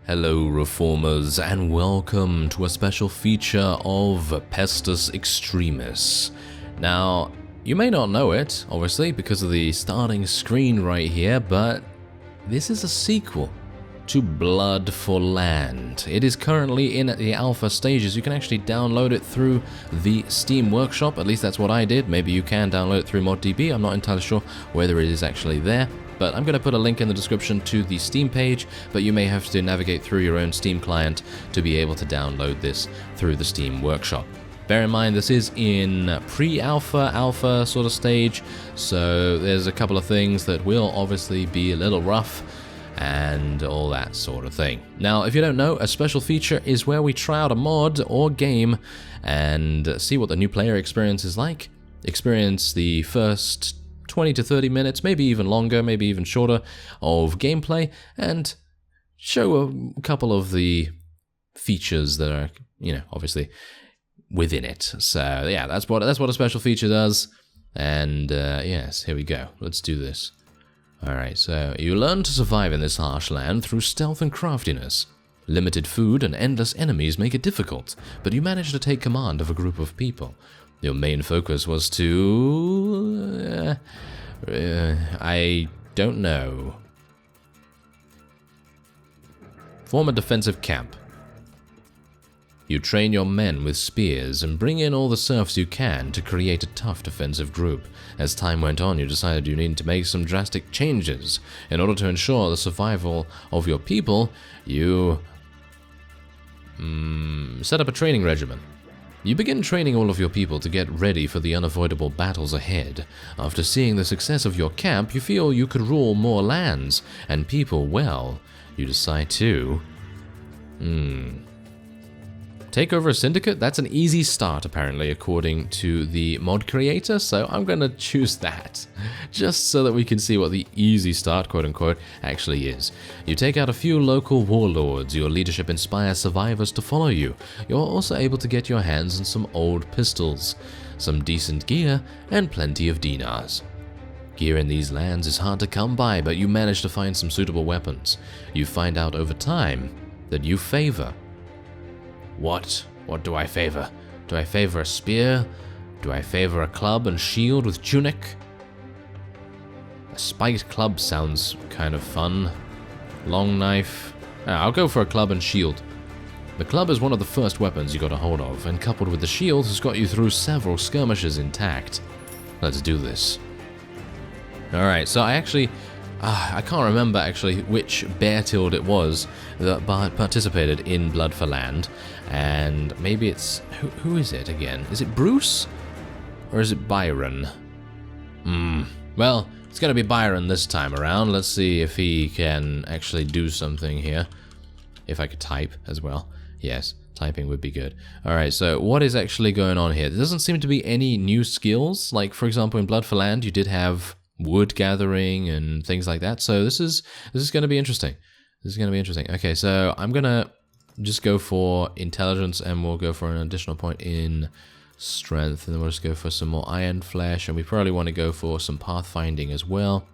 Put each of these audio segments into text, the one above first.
Hello reformers and welcome to a special feature of Pestis Extremus. Now, you may not know it, obviously, because of the starting screen right here, but this is a sequel to Blood for Land. It is currently in the alpha stages. You can actually download it through the Steam Workshop, at least that's what I did. Maybe you can download it through ModDB, I'm not entirely sure whether it is actually there. But I'm going to put a link in the description to the Steam page, but you may have to navigate through your own Steam client to be able to download this through the Steam Workshop. Bear in mind, this is in pre-alpha, alpha sort of stage, so there's a couple of things that will obviously be a little rough and all that sort of thing. Now, if you don't know, a special feature is where we try out a mod or game and see what the new player experience is like. Experience the first 20 to 30 minutes, maybe even longer, maybe even shorter, of gameplay, and show a couple of the features that are, obviously within it. So yeah, that's what a special feature does. And yes, here we go. Let's do this. Alright, so you learn to survive in this harsh land through stealth and craftiness. Limited food and endless enemies make it difficult, but you manage to take command of a group of people. Your main focus was to... I don't know. Form a defensive camp. You train your men with spears and bring in all the serfs you can to create a tough defensive group. As time went on, you decided you needed to make some drastic changes. In order to ensure the survival of your people, you set up a training regimen. You begin training all of your people to get ready for the unavoidable battles ahead. After seeing the success of your camp, you feel you could rule more lands and people well. You decide to... take over a syndicate? That's an easy start, apparently, according to the mod creator, so I'm going to choose that, just so that we can see what the easy start, quote-unquote, actually is. You take out a few local warlords. Your leadership inspires survivors to follow you. You're also able to get your hands on some old pistols, some decent gear, and plenty of dinars. Gear in these lands is hard to come by, but you manage to find some suitable weapons. You find out over time that you favor... What do I favor? Do I favor a spear? Do I favor a club and shield with tunic? A spiked club sounds kind of fun. Long knife. I'll go for a club and shield. The club is one of the first weapons you got a hold of, and coupled with the shield has got you through several skirmishes intact. Let's do this. Alright, so I can't remember actually which bear tilt it was that participated in Blood for Land, and maybe it's... who is it again? Is it Bruce? Or is it Byron? Well, it's gonna be Byron this time around. Let's see if he can actually do something here. If I could type as well. Yes, typing would be good. Alright, so what is actually going on here? There doesn't seem to be any new skills. Like, for example, in Blood for Land, you did have wood gathering and things like that. So this is going to be interesting. This is going to be interesting. Okay, so I'm going to just go for intelligence, and we'll go for an additional point in strength, and then we'll just go for some more iron flesh, and we probably want to go for some pathfinding as well,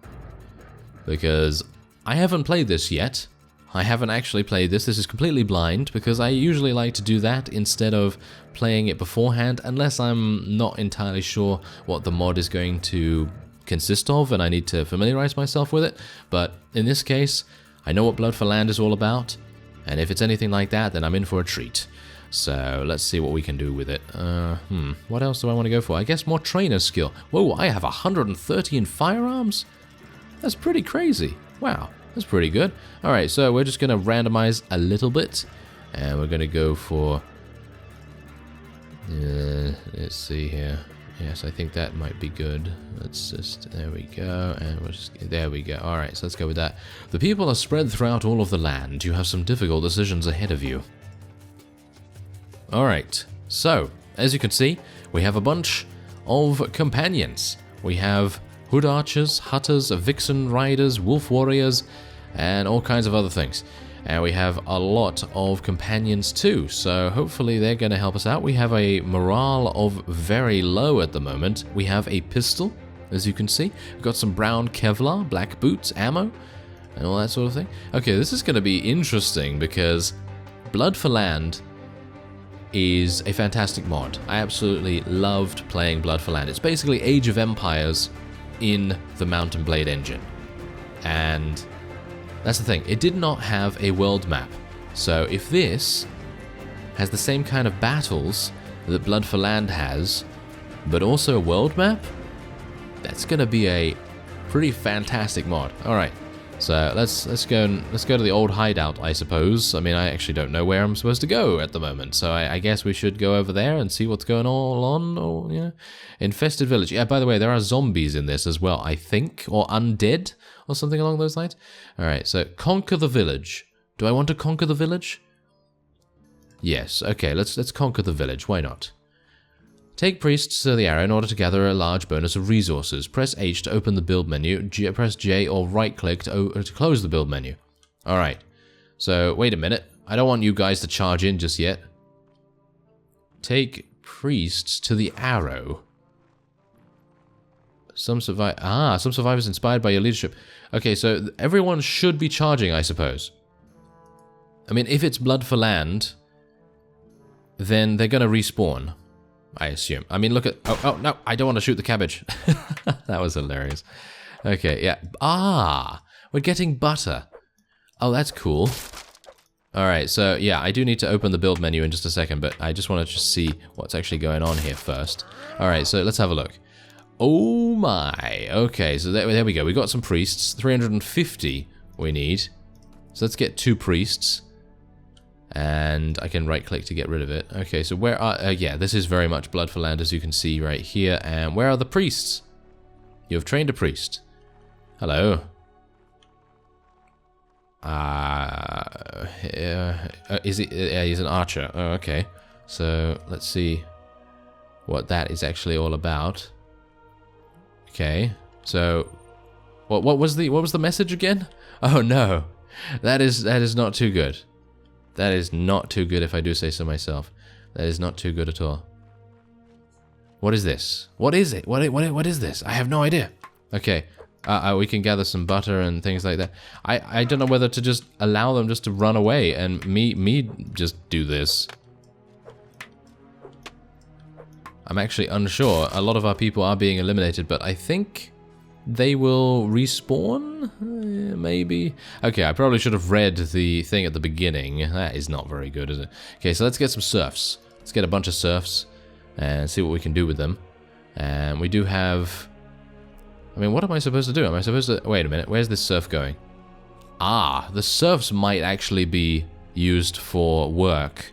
because I haven't played this yet. I haven't actually played this. This is completely blind, because I usually like to do that instead of playing it beforehand, unless I'm not entirely sure what the mod is going to consist of, and I need to familiarize myself with it. But in this case, I know what Blood for Land is all about, and if it's anything like that, then I'm in for a treat. So let's see what we can do with it. What else do I want to go for? I guess more trainer skill. Whoa, I have 130 in firearms? That's pretty crazy. Wow, that's pretty good. Alright, so we're just going to randomize a little bit, and we're going to go for... let's see here. Yes, I think that might be good. Let's just, there we go, and we'll just, there we go. Alright, so let's go with that. The people are spread throughout all of the land. You have some difficult decisions ahead of you. Alright, so, as you can see, we have a bunch of companions. We have hood archers, hunters, vixen riders, wolf warriors, and all kinds of other things. And we have a lot of companions too, so hopefully they're going to help us out. We have a morale of very low at the moment. We have a pistol, as you can see. We've got some brown Kevlar, black boots, ammo. and all that sort of thing. Okay, this is going to be interesting because Blood for Land is a fantastic mod. I absolutely loved playing Blood for Land. It's basically Age of Empires in the Mount and Blade engine. And that's the thing, it did not have a world map. So if this has the same kind of battles that Blood for Land has, but also a world map, that's gonna be a pretty fantastic mod. Alright, so let's go to the Old Hideout, I suppose. I mean, I actually don't know where I'm supposed to go at the moment, so I guess we should go over there and see what's going on, or, you know. Infested village. Yeah, by the way, there are zombies in this as well, I think, or undead, or something along those lines. Alright, so conquer the village. Do I want to conquer the village? Yes, okay, let's conquer the village, why not? Take priests to the arrow in order to gather a large bonus of resources. Press H to open the build menu, press J or right click to close the build menu. Alright, so wait a minute, I don't want you guys to charge in just yet. Take priests to the arrow. Some survivors inspired by your leadership. Okay, so everyone should be charging, I suppose. I mean, if it's Blood for Land, then they're gonna respawn, I assume. I mean, look at... Oh, no, I don't want to shoot the cabbage. That was hilarious. Okay, yeah. We're getting butter. Oh, that's cool. Alright, so, yeah, I do need to open the build menu in just a second, but I just want to see what's actually going on here first. Alright, so let's have a look. Oh my. Okay, so there we go. We got some priests. 350 we need. So let's get 2 priests. And I can right-click to get rid of it. Okay, so where are... yeah, this is very much Blood for Land, as you can see right here. And where are the priests? You have trained a priest. Hello. Is he... he's an archer. Oh, okay. So, let's see what that is actually all about. Okay, so... What was the message again? Oh, no. That is not too good. That is not too good, if I do say so myself. That is not too good at all. What is this? What is it? What is this? I have no idea. Okay, we can gather some butter and things like that. I don't know whether to just allow them just to run away and me just do this. I'm actually unsure. A lot of our people are being eliminated, but I think they will respawn? Maybe? Okay, I probably should have read the thing at the beginning. That is not very good, is it? Okay, so let's get some serfs. Let's get a bunch of serfs and see what we can do with them. And we do have... I mean, what am I supposed to do? Am I supposed to... Wait a minute, where's this serf going? The serfs might actually be used for work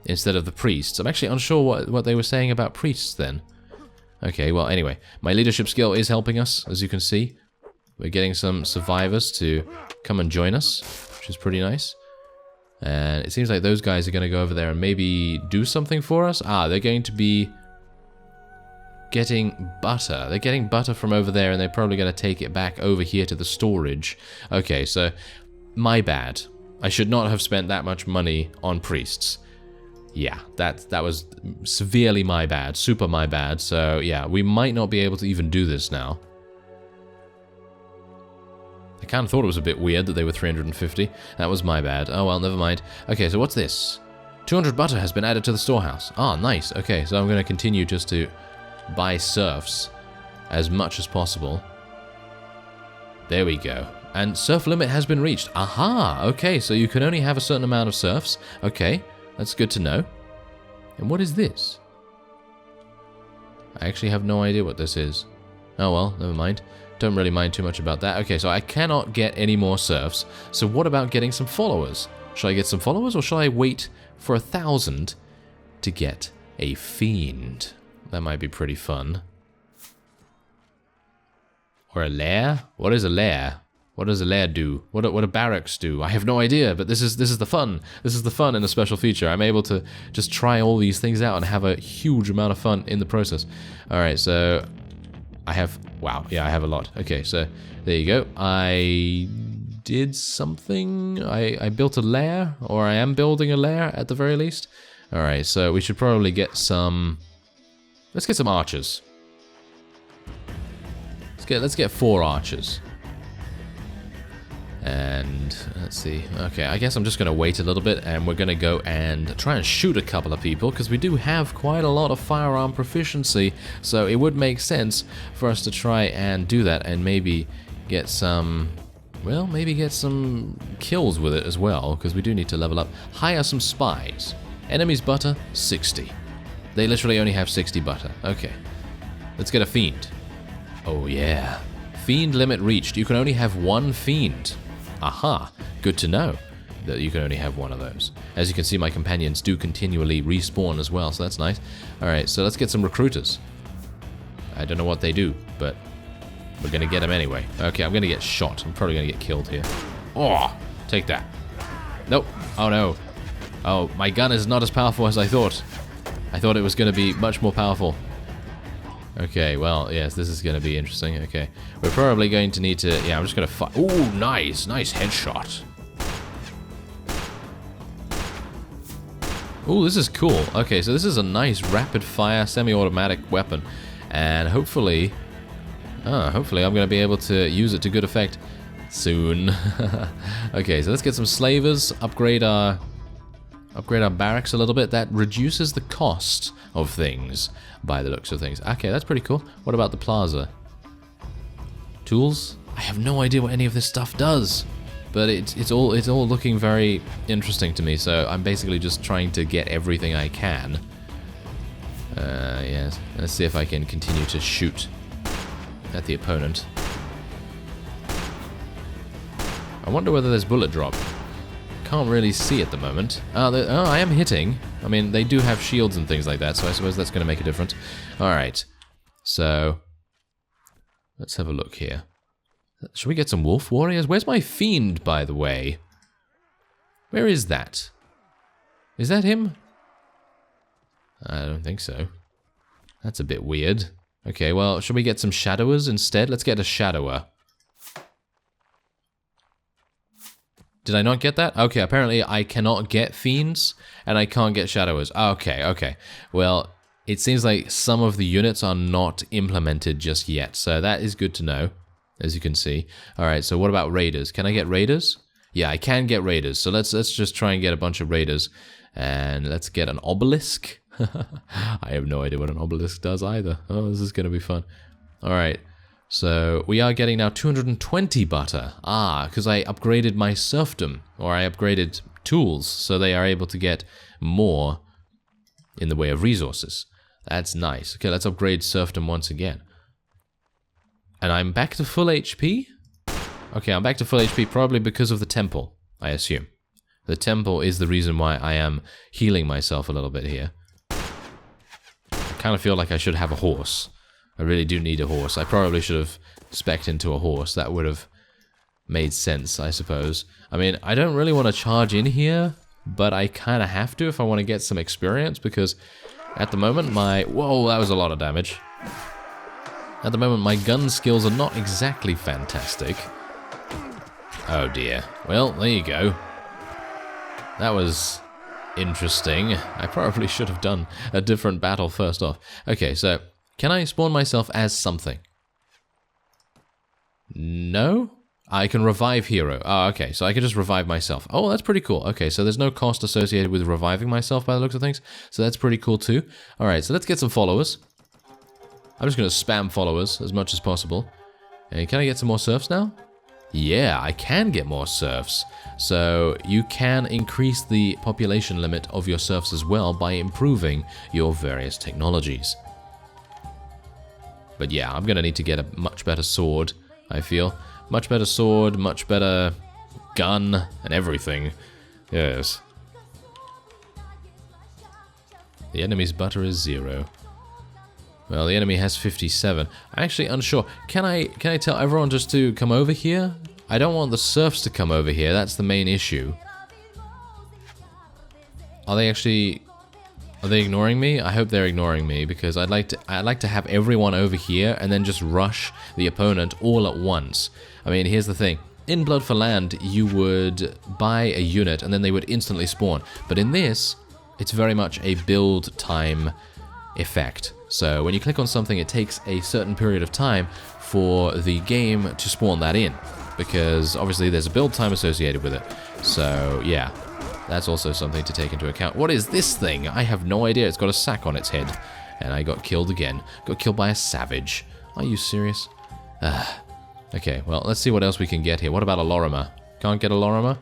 instead of the priests. I'm actually unsure what they were saying about priests then. Okay, well, anyway, my leadership skill is helping us, as you can see. We're getting some survivors to come and join us, which is pretty nice. And it seems like those guys are going to go over there and maybe do something for us. They're going to be getting butter. They're getting butter from over there, and they're probably going to take it back over here to the storage. Okay, so, my bad. I should not have spent that much money on priests. Yeah, that was severely my bad, super my bad, so yeah, we might not be able to even do this now. I kind of thought it was a bit weird that they were 350. That was my bad. Oh well, never mind. Okay, so what's this? 200 butter has been added to the storehouse. Nice. Okay, so I'm going to continue just to buy serfs as much as possible. There we go. And serf limit has been reached. Aha! Okay, so you can only have a certain amount of serfs. Okay. That's good to know. And what is this? I actually have no idea what this is. Oh well, never mind. Don't really mind too much about that. Okay, so I cannot get any more serfs. So what about getting some followers? Shall I get some followers, or shall I wait for 1,000 to get a fiend? That might be pretty fun. Or a lair? What is a lair? What does a lair do? What do barracks do? I have no idea, but this is the fun. This is the fun in a special feature. I'm able to just try all these things out and have a huge amount of fun in the process. Alright, so I have... Wow, yeah, I have a lot. Okay, so there you go. I did something. I built a lair, or I am building a lair at the very least. Alright, so we should probably get some... Let's get some archers. Let's get 4 archers. And let's see. Okay, I guess I'm just going to wait a little bit, and we're going to go and try and shoot a couple of people, because we do have quite a lot of firearm proficiency, so it would make sense for us to try and do that and maybe get some, well, maybe get some kills with it as well, because we do need to level up. Hire some spies. Enemies butter, 60. They literally only have 60 butter. Okay. Let's get a fiend. Oh yeah. Fiend limit reached. You can only have one fiend. Aha, good to know that you can only have one of those. As you can see, my companions do continually respawn as well, so that's nice. Alright, so let's get some recruiters. I don't know what they do, but we're gonna get them anyway. Okay, I'm gonna get shot. I'm probably gonna get killed here. Oh, take that. Nope. Oh no. Oh, my gun is not as powerful as I thought. I thought it was gonna be much more powerful. Okay, well, yes, this is going to be interesting. Okay, we're probably going to need to... Yeah, I'm just going to fight. Ooh, nice. Nice headshot. Ooh, this is cool. Okay, so this is a nice rapid-fire semi-automatic weapon. And hopefully... hopefully I'm going to be able to use it to good effect soon. Okay, so let's get some slavers. Upgrade our barracks a little bit. That reduces the cost of things by the looks of things. Okay, that's pretty cool. What about the plaza? Tools? I have no idea what any of this stuff does, but it's all looking very interesting to me. So I'm basically just trying to get everything I can. Yes. Let's see if I can continue to shoot at the opponent. I wonder whether there's bullet drop. Can't really see at the moment. Oh, I am hitting. I mean, they do have shields and things like that, so I suppose that's going to make a difference. Alright, so let's have a look here. Should we get some wolf warriors? Where's my fiend, by the way? Where is that? Is that him? I don't think so. That's a bit weird. Okay, well, should we get some shadowers instead? Let's get a shadower. Did I not get that? Okay, apparently I cannot get fiends, and I can't get shadowers. Okay, okay. Well, it seems like some of the units are not implemented just yet, so that is good to know, as you can see. Alright, so what about raiders? Can I get raiders? Yeah, I can get raiders, so let's just try and get a bunch of raiders, and let's get an obelisk. I have no idea what an obelisk does either. Oh, this is going to be fun. Alright. So, we are getting now 220 butter. Ah, because I upgraded my serfdom, or I upgraded tools, so they are able to get more in the way of resources. That's nice. Okay, let's upgrade serfdom once again. And I'm back to full HP? Okay, I'm back to full HP probably because of the temple, I assume. The temple is the reason why I am healing myself a little bit here. I kind of feel like I should have a horse. I really do need a horse. I probably should have spec'd into a horse. That would have made sense, I suppose. I mean, I don't really want to charge in here, but I kind of have to if I want to get some experience, because at the moment my... Whoa, that was a lot of damage. At the moment, my gun skills are not exactly fantastic. Oh dear. Well, there you go. That was interesting. I probably should have done a different battle first off. Okay, so... Can I spawn myself as something? No? I can revive hero. Oh, okay, so I can just revive myself. Oh, that's pretty cool. Okay, so there's no cost associated with reviving myself by the looks of things. So that's pretty cool too. Alright, so let's get some followers. I'm just going to spam followers as much as possible. And can I get some more serfs now? Yeah, I can get more serfs. So you can increase the population limit of your serfs as well by improving your various technologies. But yeah, I'm going to need to get a much better sword, I feel. Much better sword, much better gun, and everything. Yes. The enemy's butter is 0. Well, the enemy has 57. I'm actually unsure. Can I tell everyone just to come over here? I don't want the serfs to come over here. That's the main issue. Are they actually... Are they ignoring me? I hope they're ignoring me, because I'd like to have everyone over here and then just rush the opponent all at once. I mean, here's the thing. In Blood for Land, you would buy a unit and then they would instantly spawn. But in this, it's very much a build time effect. So when you click on something, it takes a certain period of time for the game to spawn that in. because obviously there's a build time associated with it. So, yeah, that's also something to take into account. What is this thing? I have no idea. It's got a sack on its head. And I got killed again. Got killed by a savage. Are you serious? Okay, well, let's see what else we can get here. What about a Lorimer? Can't get a Lorimer?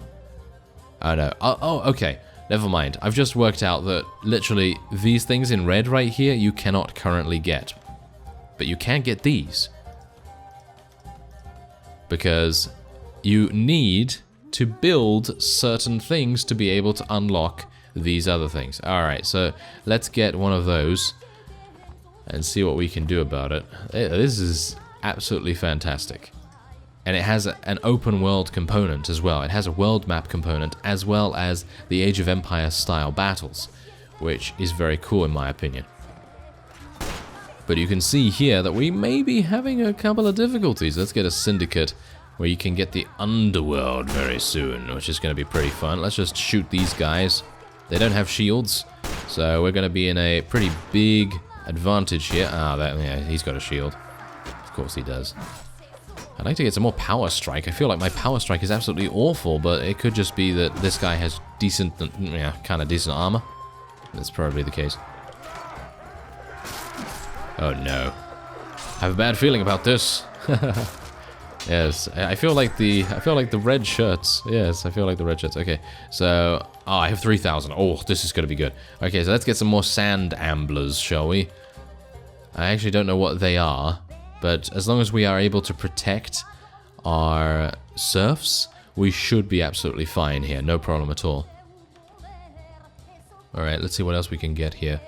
Oh, no. Oh, okay. Never mind. I've just worked out that literally these things in red right here you cannot currently get. But you can get these. Because you need to build certain things to be able to unlock these other things. Alright, so let's get one of those and see what we can do about it. This is absolutely fantastic. And it has an open world component as well. It has a world map component as well as the Age of Empires style battles, which is very cool in my opinion. But you can see here that we may be having a couple of difficulties. Let's get a syndicate where you can get the underworld very soon, which is going to be pretty fun. Let's just shoot these guys. They don't have shields, so we're going to be in a pretty big advantage here. Yeah, he's got a shield. Of course he does. I'd like to get some more power strike. I feel like my power strike is absolutely awful, but it could just be that this guy has decent, yeah, kind of decent armor. That's probably the case. Oh no. I have a bad feeling about this. Yes, I feel like the red shirts. Yes, I feel like the red shirts. Okay, so I have 3,000. Oh, this is gonna be good. Okay, so let's get some more sand amblers, shall we? I actually don't know what they are, but as long as we are able to protect our serfs, we should be absolutely fine here. No problem at all. All right, let's see what else we can get here.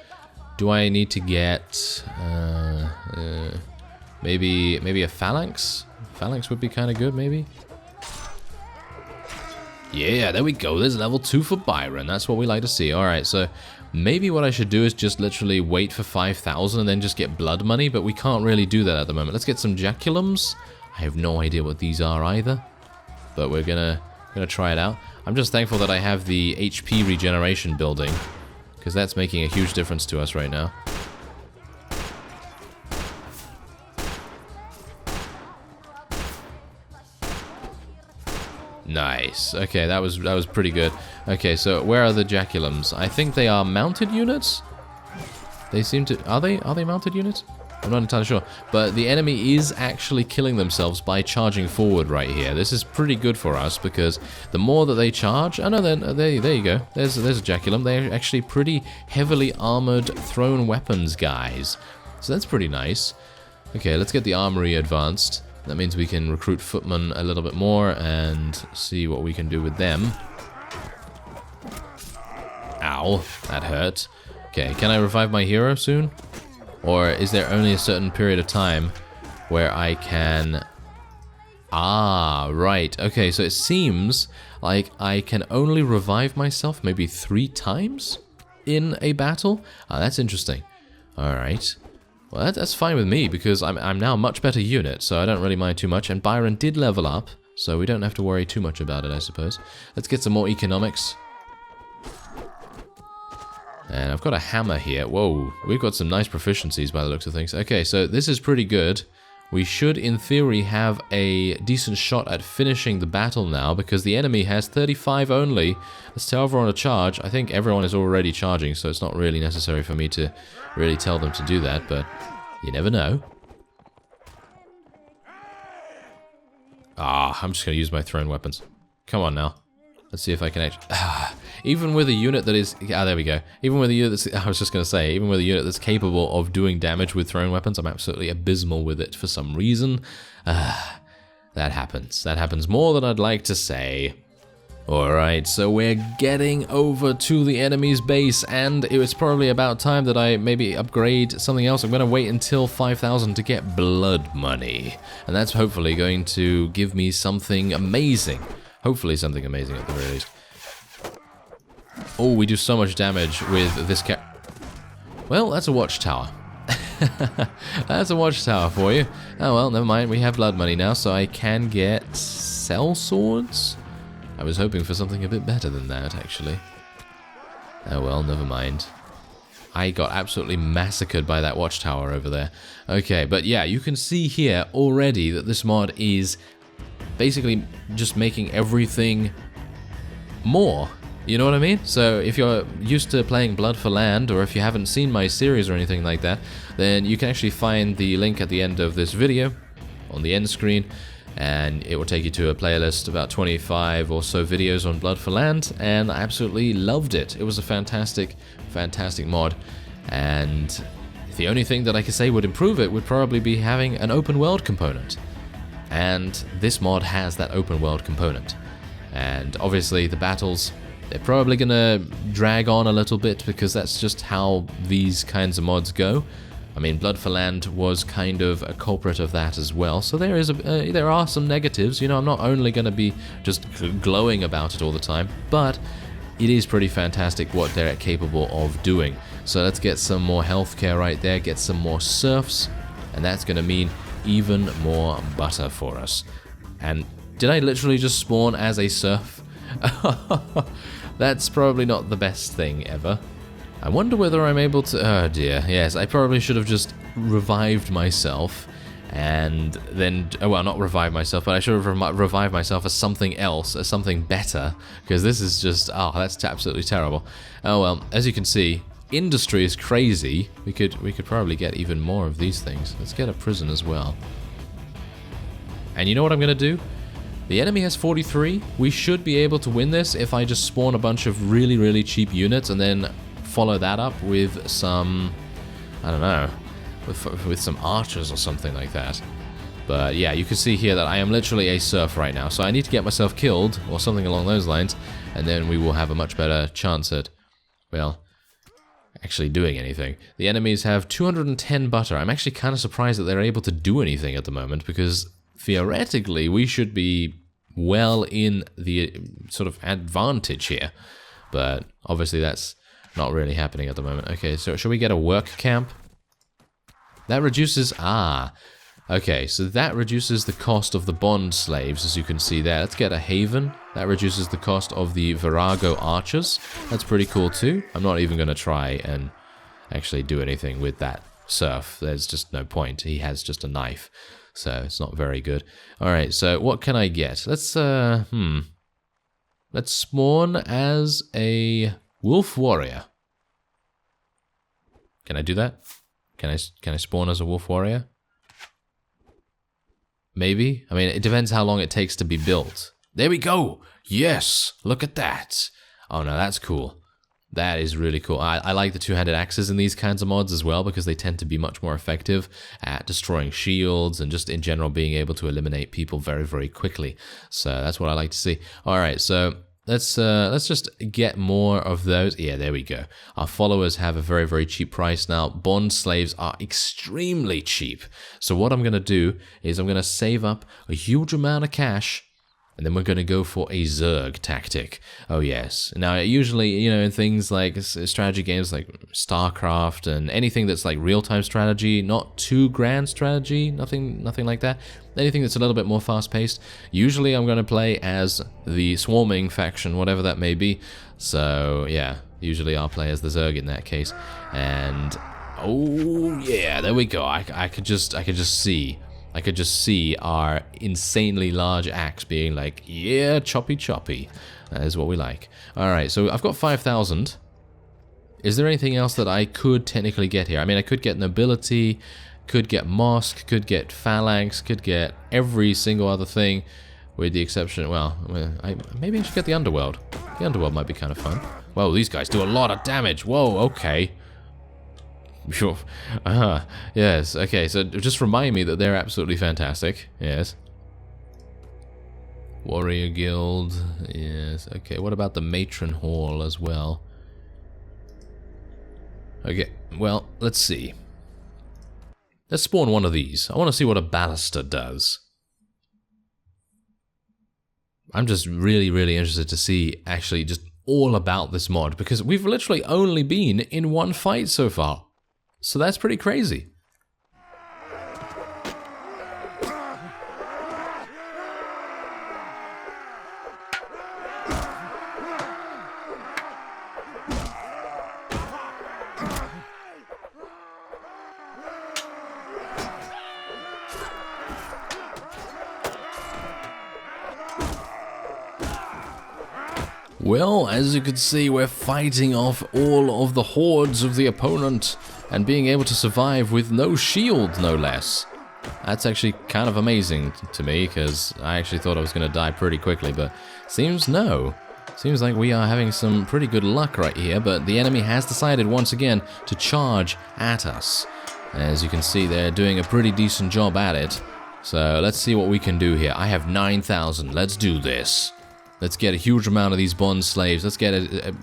Do I need to get maybe a phalanx? Phalanx would be kind of good, maybe. Yeah, there we go. There's level 2 for Byron. That's what we like to see. All right, so maybe what I should do is just literally wait for 5,000 and then just get blood money, but we can't really do that at the moment. Let's get some jaculums. I have no idea what these are either, but we're gonna try it out. I'm just thankful that I have the HP regeneration building, because that's making a huge difference to us right now. Nice. Okay, that was pretty good. Okay, so where are the jaculums? I think they are mounted units. They seem to... Are they mounted units? I'm not entirely sure. But the enemy is actually killing themselves by charging forward right here. This is pretty good for us because the more that they charge... Oh no, there you go. There's a jaculum. They're actually pretty heavily armored thrown weapons guys. So that's pretty nice. Okay, let's get the armory advanced. That means we can recruit footmen a little bit more and see what we can do with them. Ow, that hurt. Okay, can I revive my hero soon? Or is there only a certain period of time where I can... Ah, right. Okay, so it seems like I can only revive myself maybe 3 times in a battle. Ah, that's interesting. Alright. Well, that's fine with me, because I'm now a much better unit, so I don't really mind too much. And Byron did level up, so we don't have to worry too much about it, I suppose. Let's get some more economics. And I've got a hammer here. Whoa, we've got some nice proficiencies by the looks of things. Okay, so this is pretty good. We should, in theory, have a decent shot at finishing the battle now, because the enemy has 35 only. Let's tell everyone to charge. I think everyone is already charging, so it's not really necessary for me to really tell them to do that, but you never know. Ah, I'm just going to use my thrown weapons. Come on now. Let's see if I can actually... Even with a unit that is... Ah, there we go. Even with a unit that's... I was just going to say, even with a unit that's capable of doing damage with thrown weapons, I'm absolutely abysmal with it for some reason. That happens. That happens more than I'd like to say. Alright, so we're getting over to the enemy's base, and it was probably about time that I maybe upgrade something else. I'm going to wait until 5,000 to get blood money. And that's hopefully going to give me something amazing. Hopefully something amazing at the very least. Oh, we do so much damage with this Well, that's a watchtower. That's a watchtower for you. Oh well, never mind. We have blood money now, so I can get sellswords. I was hoping for something a bit better than that, actually. Oh well, never mind. I got absolutely massacred by that watchtower over there. Okay, but yeah, you can see here already that this mod is basically just making everything more. You know what I mean? So if you're used to playing Blood for Land, or if you haven't seen my series or anything like that, then you can actually find the link at the end of this video on the end screen, and it will take you to a playlist, about 25 or so videos on Blood for Land, and I absolutely loved it. It was a fantastic, fantastic mod, and the only thing that I could say would improve it would probably be having an open world component. And this mod has that open world component. And obviously the battles, they're probably going to drag on a little bit because that's just how these kinds of mods go. I mean, Blood for Land was kind of a culprit of that as well. So there are some negatives. You know, I'm not only going to be just glowing about it all the time, but it is pretty fantastic what they're capable of doing. So let's get some more healthcare right there, get some more serfs, and that's going to mean even more butter for us. And did I literally just spawn as a serf? That's probably not the best thing ever. I wonder whether I'm able to... Oh dear, yes, I probably should have just revived myself and then... Well, not revived myself, but I should have revived myself as something else, as something better, because this is just... Oh, that's absolutely terrible. Oh well, as you can see, industry is crazy. We could probably get even more of these things. Let's get a prison as well. And you know what I'm going to do? The enemy has 43. We should be able to win this if I just spawn a bunch of really, really cheap units and then follow that up with some, I don't know, with some archers or something like that. But yeah, you can see here that I am literally a serf right now, so I need to get myself killed or something along those lines, and then we will have a much better chance at, well, actually doing anything. The enemies have 210 butter. I'm actually kind of surprised that they're able to do anything at the moment, because theoretically, we should be well in the sort of advantage here. But obviously that's not really happening at the moment. Okay, so should we get a work camp? That reduces... Okay, so that reduces the cost of the bond slaves, as you can see there. Let's get a haven. That reduces the cost of the Virago archers. That's pretty cool too. I'm not even going to try and actually do anything with that serf. There's just no point. He has just a knife. So it's not very good. Alright, so what can I get? Let's spawn as a wolf warrior. Can I do that? Can I spawn as a wolf warrior? Maybe? I mean, it depends how long it takes to be built. There we go! Yes! Look at that! Oh no, that's cool. That is really cool. I like the two-handed axes in these kinds of mods as well, because they tend to be much more effective at destroying shields and just in general being able to eliminate people very, very quickly. So that's what I like to see. Alright, so let's just get more of those. Yeah, there we go. Our followers have a very, very cheap price now. Bond slaves are extremely cheap. So what I'm going to do is I'm going to save up a huge amount of cash, and then we're going to go for a Zerg tactic. Oh yes. Now usually, you know, in things like strategy games like StarCraft and anything that's like real-time strategy, not too grand strategy, nothing like that. Anything that's a little bit more fast-paced. Usually I'm going to play as the swarming faction, whatever that may be. So yeah, usually I'll play as the Zerg in that case. And oh yeah, there we go. I could just see our insanely large axe being like, yeah, choppy choppy. That is what we like. Alright, so I've got 5,000. Is there anything else that I could technically get here? I mean, I could get nobility, could get mosque, could get phalanx, could get every single other thing, with the exception, well, maybe I should get the underworld. The underworld might be kind of fun. Whoa, these guys do a lot of damage. Whoa, okay. Sure. Yes, okay, so just remind me that they're absolutely fantastic. Yes. Warrior Guild. Yes, okay. What about the Matron Hall as well? Okay, well, let's see. Let's spawn one of these. I want to see what a Baluster does. I'm just really, really interested to see actually just all about this mod, because we've literally only been in one fight so far. So that's pretty crazy. Well, as you can see, we're fighting off all of the hordes of the opponent and being able to survive with no shield, no less. That's actually kind of amazing to me, because I actually thought I was going to die pretty quickly, but seems no. Seems like we are having some pretty good luck right here, but the enemy has decided once again to charge at us. As you can see, they're doing a pretty decent job at it. So let's see what we can do here. I have 9,000. Let's do this. Let's get a huge amount of these bond slaves. Let's get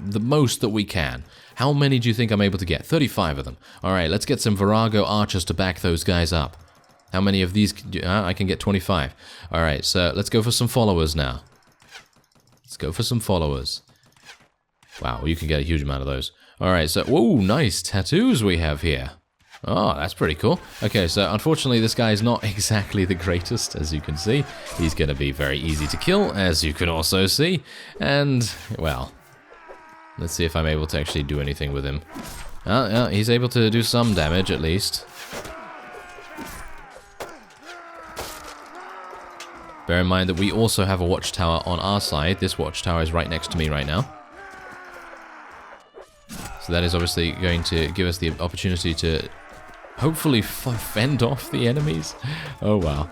the most that we can. How many do you think I'm able to get? 35 of them. Alright, let's get some Virago archers to back those guys up. How many of these? I can get 25. Alright, so let's go for some followers now. Let's go for some followers. Wow, you can get a huge amount of those. Alright, so, whoa, nice tattoos we have here. Oh, that's pretty cool. Okay, so unfortunately this guy is not exactly the greatest, as you can see. He's going to be very easy to kill, as you can also see. And, well, let's see if I'm able to actually do anything with him. Yeah, he's able to do some damage, at least. Bear in mind that we also have a watchtower on our side. This watchtower is right next to me right now. So that is obviously going to give us the opportunity to hopefully fend off the enemies. Oh, wow.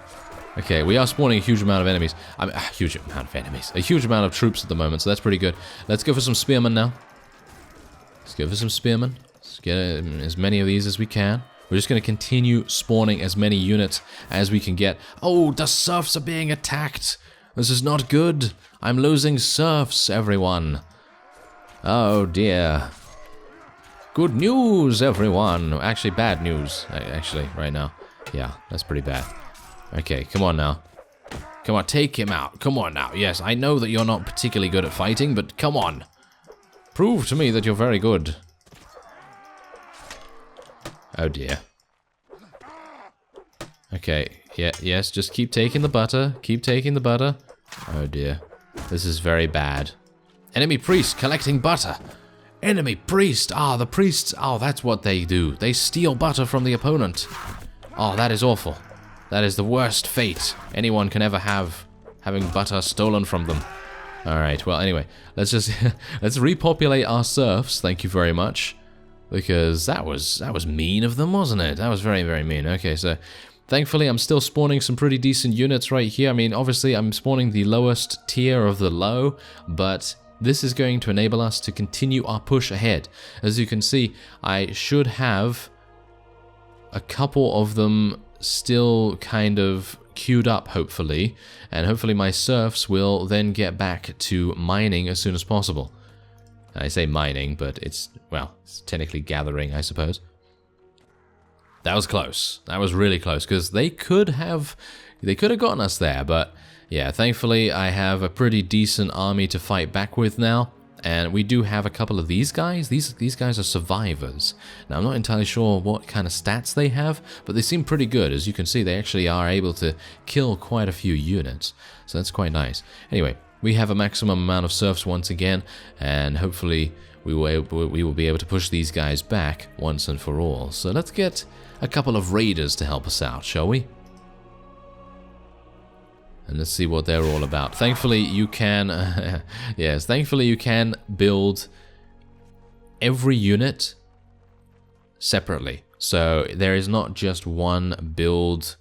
Okay, we are spawning a huge amount of enemies. I mean, a huge amount of enemies. A huge amount of troops at the moment, so that's pretty good. Let's go for some spearmen now. Let's go for some spearmen. Let's get as many of these as we can. We're just going to continue spawning as many units as we can get. Oh, the serfs are being attacked. This is not good. I'm losing serfs, everyone. Oh, dear. Good news, everyone. Actually, bad news, actually, right now. Yeah, that's pretty bad. Okay, come on now. Come on, take him out. Come on now. Yes, I know that you're not particularly good at fighting, but come on. Prove to me that you're very good. Oh dear. Okay, yeah, yes, just keep taking the butter. Keep taking the butter. Oh dear. This is very bad. Enemy priest collecting butter. Enemy priest. Ah, the priests. Oh, that's what they do. They steal butter from the opponent. Oh, that is awful. That is the worst fate anyone can ever have, having butter stolen from them. Alright, well, anyway, let's just let's repopulate our serfs. Thank you very much. Because that was mean of them, wasn't it? That was very, very mean. Okay, so thankfully I'm still spawning some pretty decent units right here. I mean, obviously I'm spawning the lowest tier of the low, but this is going to enable us to continue our push ahead. As you can see, I should have a couple of them still kind of queued up, hopefully, and hopefully my serfs will then get back to mining as soon as possible. I say mining, but it's, well, it's technically gathering, I suppose. That was close. That was really close, because they could have gotten us there, but yeah, thankfully I have a pretty decent army to fight back with now, and we do have a couple of these guys. These guys are survivors. Now, I'm not entirely sure what kind of stats they have, but they seem pretty good. As you can see, they actually are able to kill quite a few units, so that's quite nice. Anyway, we have a maximum amount of serfs once again, and hopefully we will be able to push these guys back once and for all. So let's get a couple of raiders to help us out, shall we? And let's see what they're all about. Thankfully, you can, yes, thankfully you can build every unit separately. So there is not just one build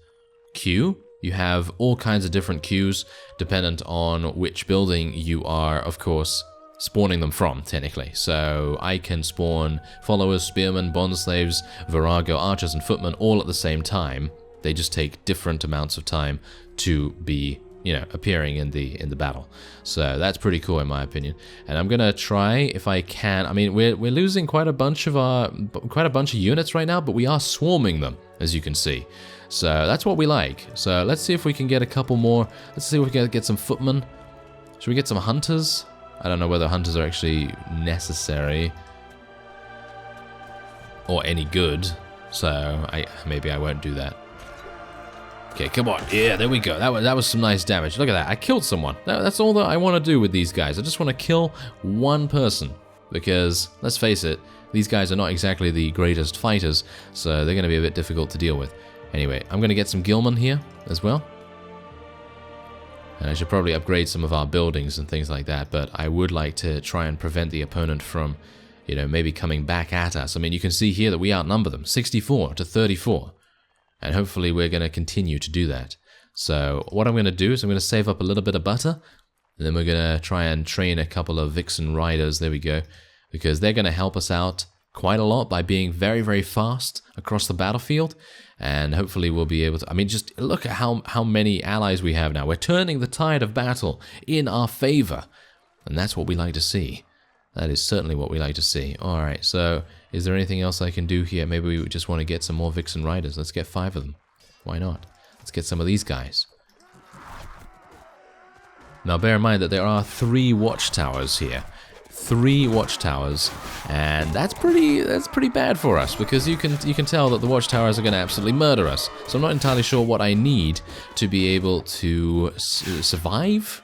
queue. You have all kinds of different queues dependent on which building you are, of course, spawning them from, technically. So I can spawn followers, spearmen, bond slaves, virago, archers, and footmen all at the same time. They just take different amounts of time to be, you know, appearing in the battle. So that's pretty cool in my opinion. And I'm gonna try if I can. I mean, we're losing quite a bunch of units right now, but we are swarming them, as you can see. So that's what we like. So let's see if we can get a couple more. Let's see if we can get some footmen. Should we get some hunters? I don't know whether hunters are actually necessary or any good. So maybe I won't do that. Okay, come on. Yeah, there we go. That was some nice damage. Look at that. I killed someone. That's all that I want to do with these guys. I just want to kill one person. Because, let's face it, these guys are not exactly the greatest fighters, so they're going to be a bit difficult to deal with. Anyway, I'm going to get some Gilman here as well. And I should probably upgrade some of our buildings and things like that, but I would like to try and prevent the opponent from, you know, maybe coming back at us. I mean, you can see here that we outnumber them, 64 to 34. And hopefully we're going to continue to do that. So what I'm going to do is I'm going to save up a little bit of butter, and then we're going to try and train a couple of Vixen Riders, there we go, because they're going to help us out quite a lot by being very, very fast across the battlefield. And hopefully we'll be able to, I mean, just look at how many allies we have now. We're turning the tide of battle in our favor. And that's what we like to see. That is certainly what we like to see. Alright, so is there anything else I can do here? Maybe we just want to get some more Vixen Riders. Let's get 5 of them. Why not? Let's get some of these guys. Now bear in mind that there are 3 watchtowers here. 3 watchtowers, and that's pretty bad for us, because you can tell that the watchtowers are going to absolutely murder us. So I'm not entirely sure what I need to be able to survive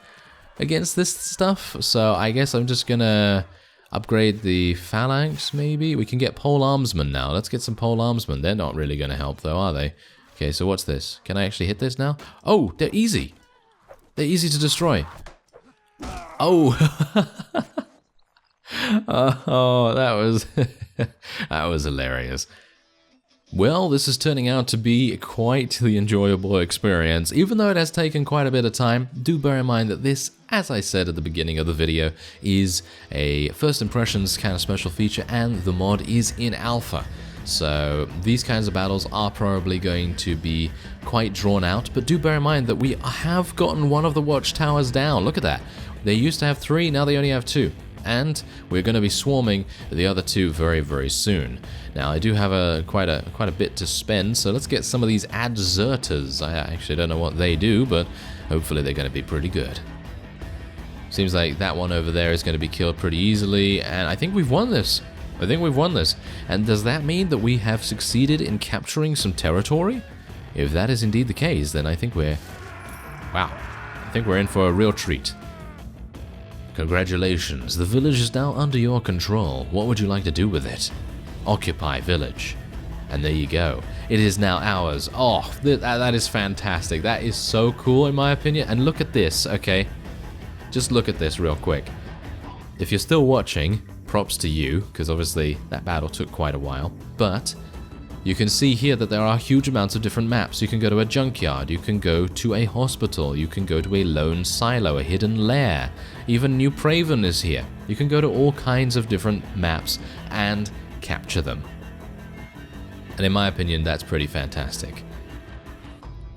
against this stuff. So I guess I'm just gonna upgrade the phalanx. Maybe we can get pole armsmen now. Let's get some pole armsmen. They're not really going to help though, are they? Okay, so what's this? Can I actually hit this now? Oh, they're easy. They're easy to destroy. Oh. Oh, that was that was hilarious. Well, this is turning out to be quite the enjoyable experience. Even though it has taken quite a bit of time, do bear in mind that this, as I said at the beginning of the video, is a first impressions kind of special feature, and the mod is in alpha. So these kinds of battles are probably going to be quite drawn out, but do bear in mind that we have gotten one of the watchtowers down. Look at that. They used to have 3, now they only have 2. And we're going to be swarming the other 2 very, very soon. Now, I do have quite a bit to spend, so let's get some of these adserters. I actually don't know what they do, but hopefully they're going to be pretty good. Seems like that one over there is going to be killed pretty easily, and I think we've won this. And does that mean that we have succeeded in capturing some territory? If that is indeed the case, then I think we're in for a real treat. Congratulations, the village is now under your control. What would you like to do with it? Occupy village. And there you go. It is now ours. Oh, that is fantastic. That is so cool in my opinion. And look at this, okay? Just look at this real quick. If you're still watching, props to you, because obviously that battle took quite a while. But you can see here that there are huge amounts of different maps. You can go to a junkyard, you can go to a hospital, you can go to a lone silo, a hidden lair. Even New Praven is here. You can go to all kinds of different maps and capture them. And in my opinion, that's pretty fantastic.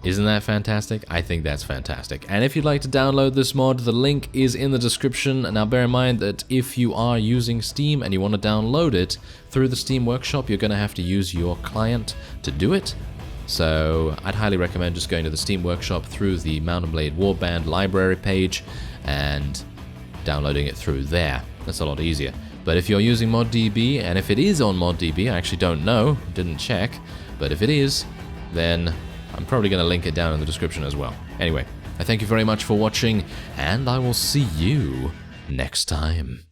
Isn't that fantastic? I think that's fantastic. And if you'd like to download this mod, the link is in the description. Now bear in mind that if you are using Steam and you want to download it through the Steam Workshop, you're going to have to use your client to do it. So I'd highly recommend just going to the Steam Workshop through the Blade Warband library page and downloading it through there. That's a lot easier. But if you're using ModDB, and if it is on ModDB, I actually don't know, didn't check, but if it is, then I'm probably going to link it down in the description as well. Anyway, I thank you very much for watching, and I will see you next time.